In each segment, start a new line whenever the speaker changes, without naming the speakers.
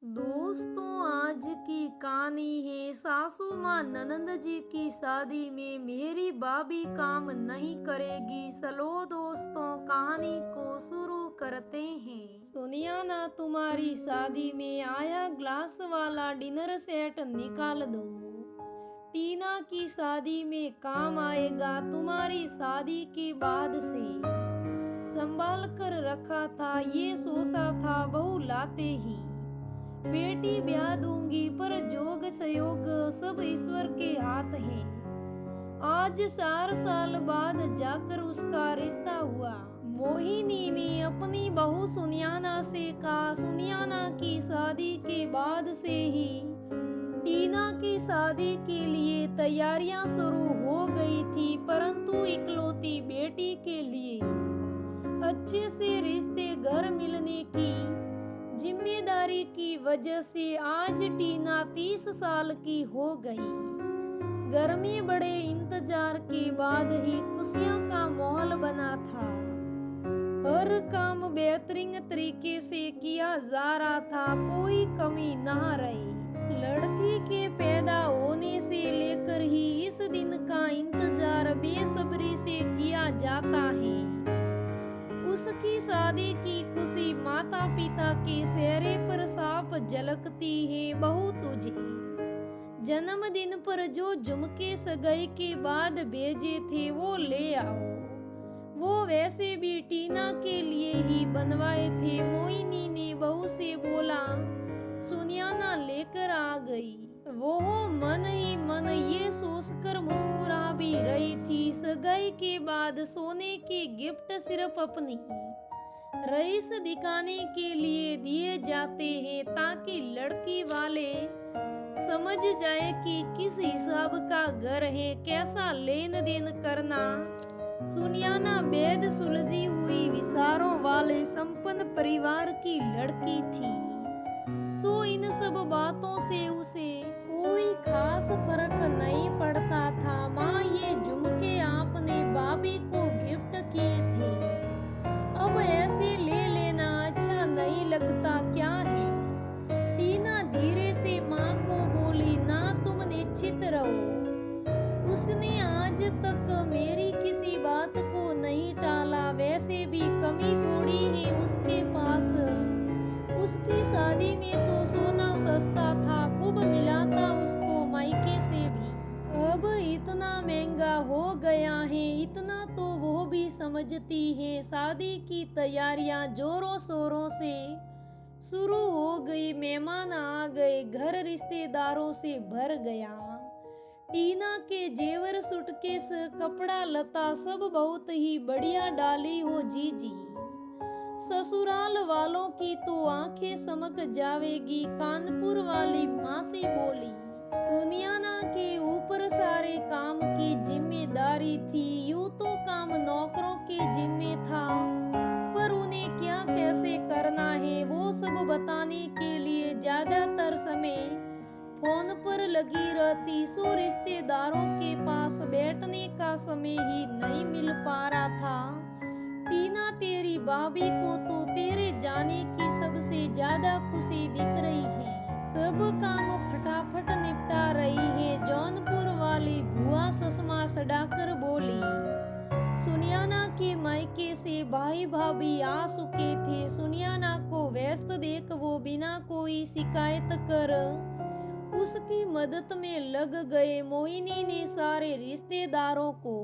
दोस्तों, आज की कहानी है सासू माँ ननंद जी की शादी में मेरी भाभी काम नहीं करेगी। चलो दोस्तों, कहानी को शुरू करते हैं। सोनिया ना, तुम्हारी शादी में आया ग्लास वाला डिनर सेट निकाल दो। टीना की शादी में काम आएगा, तुम्हारी शादी के बाद से संभाल कर रखा था, ये सोचा था बहू लाते ही बेटी ब्याह दूंगी, पर जोग संयोग सब ईश्वर के हाथ है। आज 4 साल बाद जाकर उसका रिश्ता हुआ। मोहिनी ने अपनी बहू सुनियाना से कहा। सुनियाना की शादी के बाद से ही टीना की शादी के लिए तैयारियां शुरू हो गई थी, परंतु इकलौती बेटी के लिए अच्छे से रिश्ते घर मिलने की जिम्मेदारी की वजह से आज टीना 30 साल की हो गई। घर में बड़े इंतजार के बाद ही खुशियों का माहौल बना था। हर काम बेहतरीन तरीके से किया जा रहा था, कोई कमी ना रही। लड़की के पैदा होने से लेकर ही इस दिन का इंतजार बेसब्री से किया जाता है। उसकी शादी की खुशी माता पिता के चेहरे पर साफ झलकती है। बहू, तुझे जन्मदिन पर जो झुमके सगाई के बाद भेजे थे वो ले आओ। वो वैसे भी टीना के लिए ही बनवाए थे। मोहिनी ने बहू से बोला। सुनियाना लेकर आ गई। वो मन ही मन ये सोचकर मुस्कुरा भी रही थी, सगाई के बाद सोने के गिफ्ट सिर्फ अपनी रईस दिखाने के लिए दिए जाते हैं, ताकि लड़की वाले समझ जाए कि किस हिसाब का घर है, कैसा लेन देन करना। सुनियाना बेद सुलझी हुई विचारों वाले संपन्न परिवार की लड़की थी, सो इन सब बातों से उसे कोई खास फर्क नहीं पड़ता था। माँ, ये झुमके आपने भाभी को गिफ्ट किए थे, अब ऐसे ले लेना अच्छा नहीं लगता क्या है? टीना धीरे से माँ को बोली। ना, तुम निश्चित रहो, उसने आज तक मेरी किसी बात को नहीं टाला। वैसे भी कमी थोड़ी है उसके पास, उसकी शादी में तो सोना सस्ता था, खूब मिला था उसको मायके से भी। अब इतना महंगा हो गया है, इतना तो वो भी समझती है। शादी की तैयारियां जोरों शोरों से शुरू हो गई। मेहमान आ गए, घर रिश्तेदारों से भर गया। टीना के जेवर, सूटकेस, कपड़ा लता सब बहुत ही बढ़िया डाली हो जीजी। ससुराल वालों की तो आंखें समक जावेगी। कानपुर वाली मासी बोली। सुनियाना के ऊपर सारे काम की जिम्मेदारी थी। यूं तो काम नौकरों के जिम्मे था, पर उन्हें क्या कैसे करना है वो सब बताने के लिए ज्यादातर समय फोन पर लगी रहती, सो रिश्तेदारों के पास बैठने का समय ही नहीं मिल पा रहा था। टीना, तेरी भाभी को तो तेरे जाने की सबसे ज्यादा खुशी दिख रही है। सब काम फटाफट निपटा रही है। जौनपुर वाली बुआ चश्मा सड़ाकर बोली। सुनियाना के मायके से भाई भाभी आ चुके थे। सुनियाना को व्यस्त देख वो बिना कोई शिकायत कर उसकी मदद में लग गए। मोहिनी ने सारे रिश्तेदारों को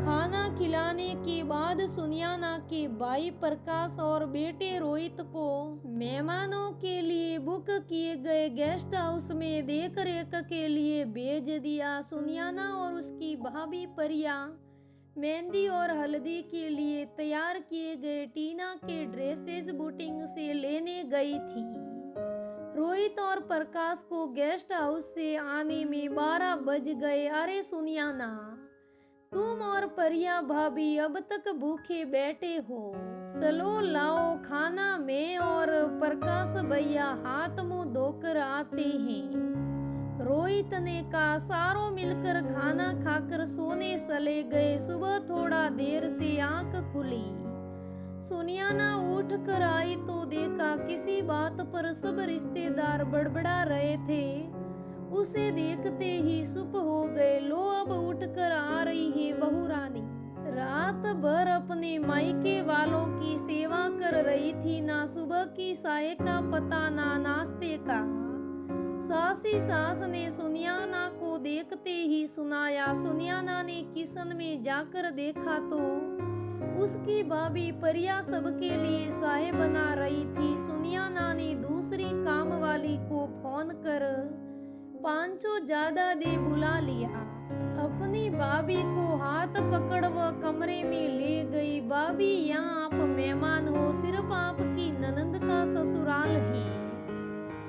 खाना खिलाने के बाद सुनियाना के भाई प्रकाश और बेटे रोहित को मेहमानों के लिए बुक किए गए गेस्ट हाउस में देख रेख के लिए भेज दिया। सुनियाना और उसकी भाभी परिया मेहंदी और हल्दी के लिए तैयार किए गए टीना के ड्रेसेस बुटीक से लेने गई थी। रोहित और प्रकाश को गेस्ट हाउस से आने में 12 बज गए। अरे सुनियाना, तुम और परिया भाभी अब तक भूखे बैठे हो, चलो लाओ खाना। मैं और प्रकाश भैया हाथ मुंह धोकर आते हैं। रोहित ने कहा। सारों मिलकर खाना खाकर सोने चले गए। सुबह थोड़ा देर से आंख खुली। सुनियाना उठ कर आई तो देखा किसी बात पर सब रिश्तेदार बड़बड़ा रहे थे। उसे देखते ही चुप हो गए। लो अब उठ कर आ रही है बहू रानी। रात भर अपने मायके वालों की सेवा कर रही थी। ना सुबह की चाय का पता ना नाश्ते का। सासी सास ने सुनियाना को देखते ही सुनाया। सुनियाना ने किचन में जाकर देखा तो उसकी भाभी परिया सबके लिए चाय बना रही थी। सुनियाना ने दूसरी काम वाली को फोन कर 500 ज्यादा दे बुला लिया। अपनी भाभी को हाथ पकड़ वह कमरे में ले गई। भाभी, यहाँ आप मेहमान हो, सिर्फ आपकी ननंद का ससुराल है।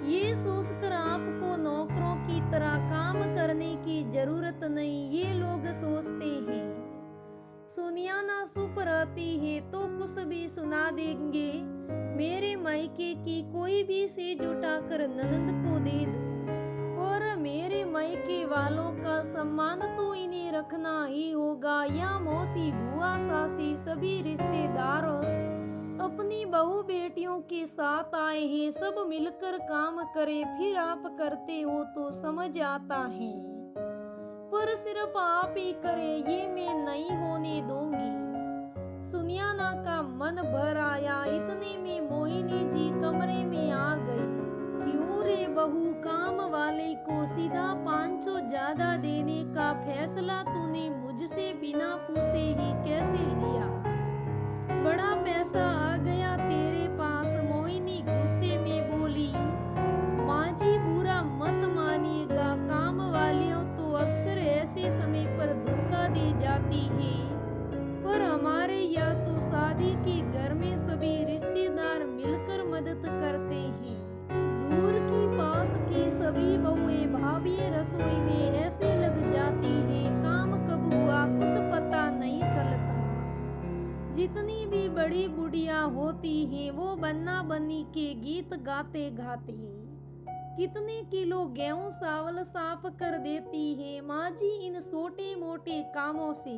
ये सोचकर आपको नौकरों की तरह काम करने की जरूरत नहीं, ये लोग सोचते हैं। सुनियाना चुप रहती है तो कुछ भी सुना देंगे। मेरे मायके की कोई भी चीज उठाकर ननंद को दे दो और मेरे मायके वालों का सम्मान तो इन्हें रखना ही होगा। या मौसी, बुआ, सासी सभी रिश्तेदार अपनी बहू बेटियों के साथ आए हैं। सब मिलकर काम करे, फिर आप करते हो तो समझ आता है, पर सिर्फ आप ही करे ये मैं नहीं होने दूंगी। सुनियाना का मन भर आया। इतने में मोहिनी जी कमरे में आ गई। क्यों रे बहू, काम वाले को सीधा 500 ज्यादा देने का फैसला तूने मुझसे बिना पूछे ही कैसे लिया? बड़ा पैसा आ गया तेरे पास। मोहिनी गुस्से में बोली। माँ जी, बुरा मत मानिएगा, काम वालियों तो अक्सर ऐसे समय पर धोखा दे जाती है, पर हमारे यहाँ तो शादी के घर में सभी रिश्तेदार मिलकर मदद करते हैं। दूर की पास की सभी बहुएं भाभियां रसोई में ऐसे लग जाती हैं, काम कब हुआ कुछ पता नहीं चलता। जितनी भी बड़ी बुढ़िया होती हैं वो बन्ना बन्नी के गीत गाते गाते कितने किलो गेहूं चावल साफ कर देती है। माँ जी, इन छोटे मोटे कामों से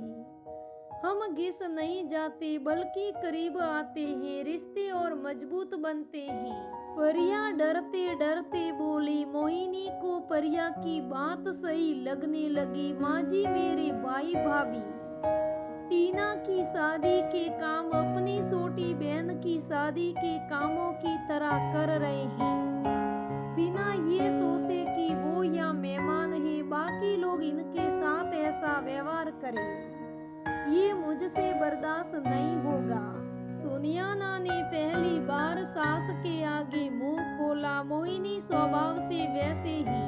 हम घिस नहीं जाते बल्कि करीब आते हैं, रिश्ते और मजबूत बनते हैं। परिया डरते डरते बोली। मोहिनी को परिया की बात सही लगने लगी। माँ जी, मेरे भाई भाभी टीना की शादी के काम अपनी छोटी बहन की शादी के कामों की तरह कर रहे हैं, बिना ये सोचे कि वो या मेहमान है बाकी लोग इनके साथ ऐसा व्यवहार करें। ये मुझसे बर्दाश्त नहीं होगा। सुनियाना ने पहली बार सास के आगे मुंह खोला। मोहिनी स्वभाव से वैसे ही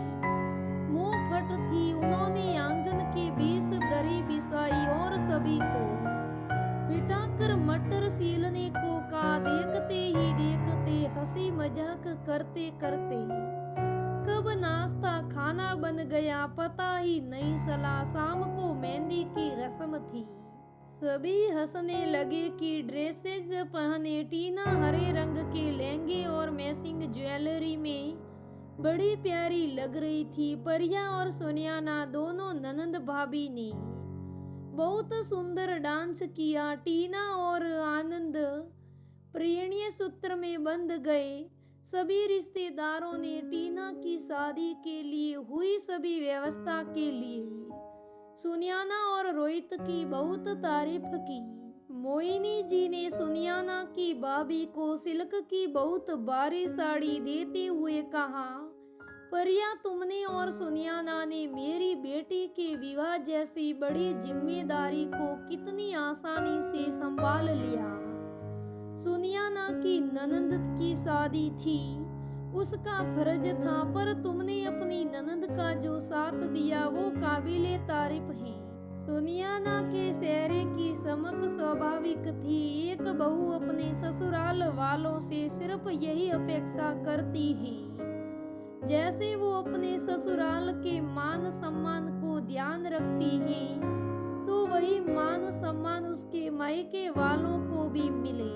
मुंह फट थी। उन्होंने आंगन के बीच दरी बिछाई और सभी को बिठाकर मटर सीलने को कहा। देखते ही देखते हंसी मजाक करते करते कब नाश्ता खाना बन गया पता ही नहीं चला। शाम को मेहंदी की रस्म थी। सभी हंसने लगे कि ड्रेसेस पहने टीना हरे रंग के लहंगे और मैचिंग ज्वेलरी में बड़ी प्यारी लग रही थी। परिया और सुनियाना दोनों ननंद भाभी ने बहुत सुंदर डांस किया। टीना और आनंद प्रणय सूत्र में बंध गए। सभी रिश्तेदारों ने टीना की शादी के लिए हुई सभी व्यवस्था के लिए सुनियाना और रोहित की बहुत तारीफ की। मोहिनी जी ने सुनियाना की भाभी को सिल्क की बहुत भारी साड़ी देते हुए कहा, परिया, तुमने और सुनियाना ने मेरी बेटी के विवाह जैसी बड़ी जिम्मेदारी को कितनी आसानी से संभाल लिया। सुनियाना की ननंद की शादी थी, उसका फर्ज था, पर तुमने अपनी ननंद का जो साथ दिया वो काबिले तारीफ है। सुनियाना के चेहरे की चमक स्वाभाविक थी। एक बहू अपने ससुराल वालों से सिर्फ यही अपेक्षा करती है जैसे वो अपने ससुराल के मान सम्मान को ध्यान रखती है, तो वही मान सम्मान उसके मायके वालों को भी मिले।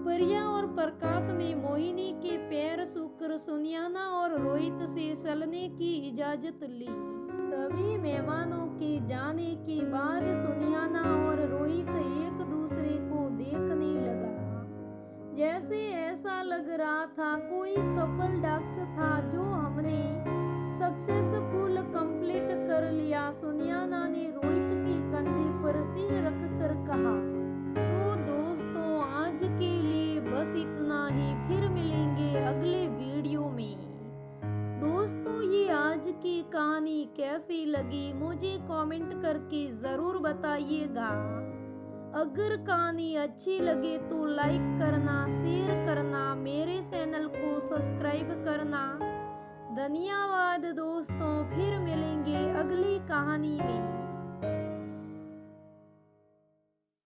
परिया और प्रकाश ने मोहिनी के पैर छूकर सुनियाना और रोहित से चलने की इजाजत ली। सभी मेहमानों के जाने के बाद सुनियाना और रोहित एक दूसरे को देखने लगा। जैसे ऐसा लग रहा था कोई कपल डॉक्स था जो हमने सक्सेसफुल कंप्लीट कर लिया। सुनयाना ने रोहित के कंधे पर सिर रख कर कहा। तो दोस्तों आज के लिए बस इतना ही, फिर मिलेंगे अगले वीडियो में। दोस्तों ये आज की कहानी कैसी लगी मुझे कमेंट करके ज़रूर बताइएगा। अगर कहानी अच्छी लगे तो लाइक करना, शेयर करना, मेरे चैनल को सब्सक्राइब करना। धन्यवाद दोस्तों, फिर मिलेंगे अगली कहानी में।